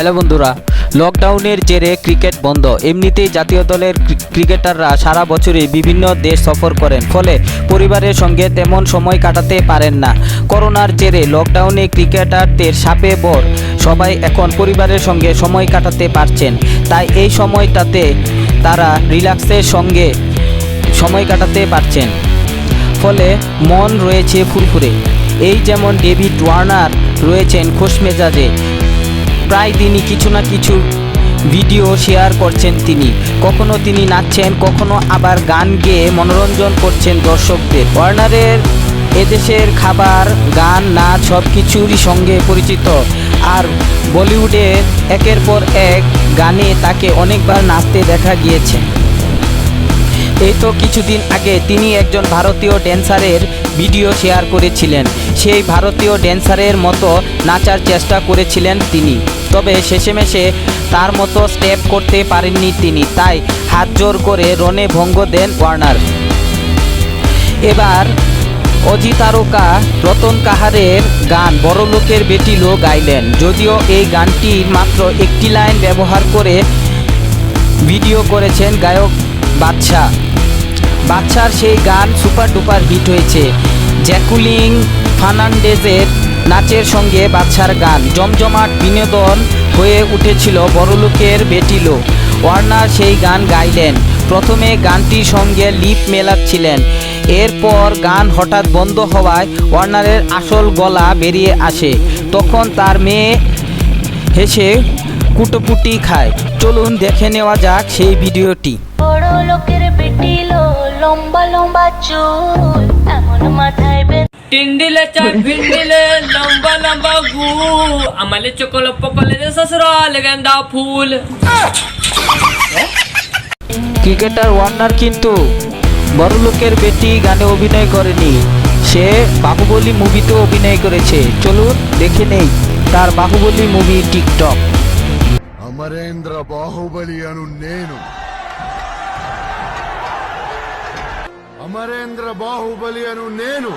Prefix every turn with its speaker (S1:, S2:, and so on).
S1: Hello বন্ধুরা, লকডাউনের জেরে ক্রিকেট বন্ধ। এমনিতেই জাতীয় দলের ক্রিকেটাররা সারা বছরই বিভিন্ন দেশ সফর করেন, ফলে পরিবারের সঙ্গে তেমন সময় কাটাতে পারেন না। করোনার জেরে লকডাউনে ক্রিকেটারদের সাপে বর সবাই এখন পরিবারের সঙ্গে সময় কাটাতে পারছেন, তাই এই সময়টাতে তারা রিল্যাক্সের সঙ্গে সময় কাটাতে পারছেন, ফলে মন রয়েছে ফুরফুরে। এই যেমন ডেভিড ওয়ার্নার রয়েছেন খোশ মেজাজে, প্রায় দিনই কিছু না কিছু ভিডিও শেয়ার করছেন তিনি। কখনো তিনি নাচছেন, কখনো আবার গান গেয়ে মনোরঞ্জন করছেন দর্শকদের। ওয়ার্নারের এদেশের খাবার, গান, নাচ সব কিছুরই সঙ্গে পরিচিত, আর বলিউডের একের পর এক গানে তাকে অনেকবার নাচতে দেখা গিয়েছে। এই তো কিছুদিন আগে তিনি একজন ভারতীয় ড্যান্সারের ভিডিও শেয়ার করেছিলেন। সেই ভারতীয় ড্যান্সারের মতো নাচার চেষ্টা করেছিলেন তিনি, তবে শেষেমেশে তার মতো স্টেপ করতে পারেননি তিনি, তাই হাত জোর করে রনে ভঙ্গ দেন ওয়ার্নার। এবার অজি তারকা রতন কাহারের গান বড়লোকের বেটি লো গাইলেন। যদিও এই গানটির মাত্র একটি লাইন ব্যবহার করে ভিডিও করেছেন গায়ক বাদশার সেই গান সুপার ডুপার হিট হয়েছে। জ্যাকুলিন ফার্নান্ডেজের নাচের সঙ্গে বাদশার গান জমজমাট বিনোদন হয়ে উঠেছিল বড়লোকের বেটিলো। ওয়ার্নার সেই গান গাইলেন। প্রথমে গানটির সঙ্গে লিপ মেলাচ্ছিলেন, এরপর গান হঠাৎ বন্ধ হওয়ায় ওয়ার্নারের আসল গলা বেরিয়ে আসে। তখন তার মেয়ে হেসে কুটোপুটি খায়। চলুন দেখে নেওয়া যাক সেই ভিডিওটি।
S2: বড়লোকের বেটি লো, লম্বা লম্বা চুল, এমন মাথায়
S3: টিন্ডিলে চাট ভিন্ডিলে লম্বা লম্বা গু আমালে চকল পকলে দে সসুরাল গেন্দা ফুল।
S1: ক্রিকেটার ওয়ার্নার কিন্তু বড়লোকের বেটি গানে অভিনয় করেনি, সে বাহুবলী মুভিতে অভিনয় করেছে। চলুন দেখে নেই তার বাহুবলী মুভি টিকটক।
S4: అమరేంద్ర బాహుబలి అను నేను అమరేంద్ర బాహుబలి అను నేను